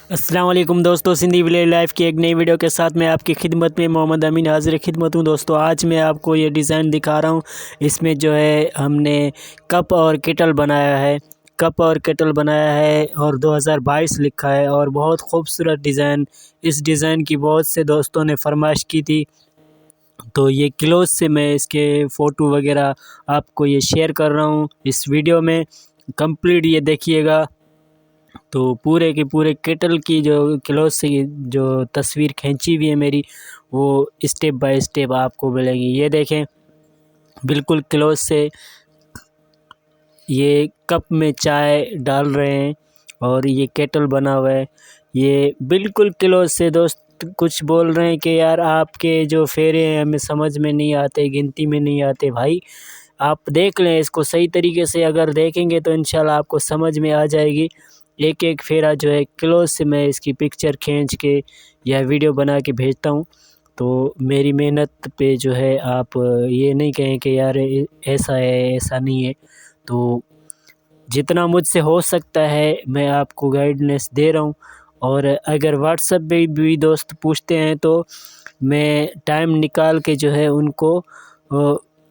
السلام علیکم دوستو، سندھی ولیج لائف کی ایک نئی ویڈیو کے ساتھ میں آپ کی خدمت میں محمد امین حاضر خدمت ہوں۔ دوستو آج میں آپ کو یہ ڈیزائن دکھا رہا ہوں۔ اس میں جو ہے ہم نے کپ اور کیٹل بنایا ہے، اور 2022 لکھا ہے اور بہت خوبصورت ڈیزائن۔ اس ڈیزائن کی بہت سے دوستوں نے فرمائش کی تھی، تو یہ کلوز سے میں اس کے فوٹو وغیرہ آپ کو یہ شیئر کر رہا ہوں اس ویڈیو میں۔ کمپلیٹ یہ دیکھیے گا تو پورے کے پورے کیٹل کی جو کلوز سے جو تصویر کھینچی ہوئی ہے میری، وہ اسٹیپ بائی اسٹیپ آپ کو ملیں گی۔ یہ دیکھیں بالکل کلوز سے یہ کپ میں چائے ڈال رہے ہیں اور یہ کیٹل بنا ہوا ہے۔ یہ بالکل کلوز سے دوست کچھ بول رہے ہیں کہ یار آپ کے جو پھیرے ہیں ہمیں سمجھ میں نہیں آتے، گنتی میں نہیں آتے۔ بھائی آپ دیکھ لیں اس کو صحیح طریقے سے، اگر دیکھیں گے تو انشاءاللہ آپ کو سمجھ میں آ جائے گی۔ ایک ایک پھیرا جو ہے کلوز سے میں اس کی پکچر کھینچ کے یا ویڈیو بنا کے بھیجتا ہوں، تو میری محنت پہ جو ہے آپ یہ نہیں کہیں کہ یار ایسا ہے ایسا نہیں ہے۔ تو جتنا مجھ سے ہو سکتا ہے میں آپ کو گائیڈنس دے رہا ہوں، اور اگر واٹس ایپ پہ بھی دوست پوچھتے ہیں تو میں ٹائم نکال کے جو ہے ان کو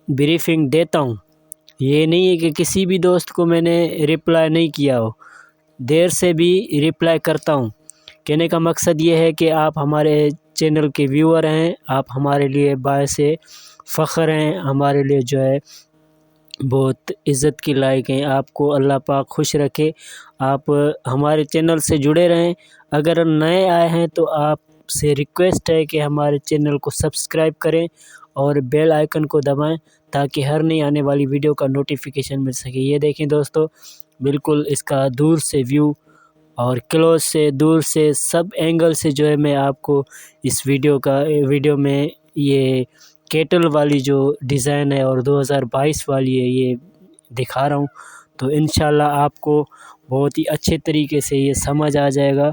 بریفنگ دیتا ہوں۔ یہ نہیں ہے کہ کسی بھی دوست کو میں نے رپلائی نہیں کیا ہو، دیر سے بھی رپلائی کرتا ہوں۔ کہنے کا مقصد یہ ہے کہ آپ ہمارے چینل کے ویور ہیں، آپ ہمارے لیے باعث فخر ہیں، ہمارے لیے جو ہے بہت عزت کی لائق ہیں۔ آپ کو اللہ پاک خوش رکھے، آپ ہمارے چینل سے جڑے رہیں۔ اگر نئے آئے ہیں تو آپ سے ریکویسٹ ہے کہ ہمارے چینل کو سبسکرائب کریں اور بیل آئیکن کو دبائیں تاکہ ہر نئی آنے والی ویڈیو کا نوٹیفیکیشن مل سکے۔ یہ دیکھیں دوستو بالکل اس کا دور سے ویو اور کلوز سے، دور سے، سب اینگل سے جو ہے میں آپ کو اس ویڈیو میں یہ کیٹل والی جو ڈیزائن ہے اور 2022 والی ہے یہ دکھا رہا ہوں۔ تو انشاءاللہ آپ کو بہت ہی اچھے طریقے سے یہ سمجھ آ جائے گا،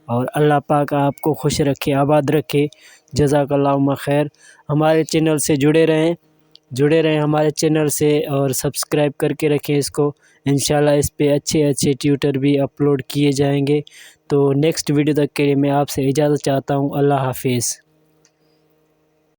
اور اللہ پاک آپ کو خوش رکھے، آباد رکھے۔ جزاک اللہ خیر۔ ہمارے چینل سے جڑے رہیں ہمارے چینل سے، اور سبسکرائب کر کے رکھیں اس کو۔ انشاءاللہ اس پہ اچھے ٹیوٹر بھی اپلوڈ کیے جائیں گے۔ تو نیکسٹ ویڈیو تک کے لیے میں آپ سے اجازت چاہتا ہوں۔ اللہ حافظ۔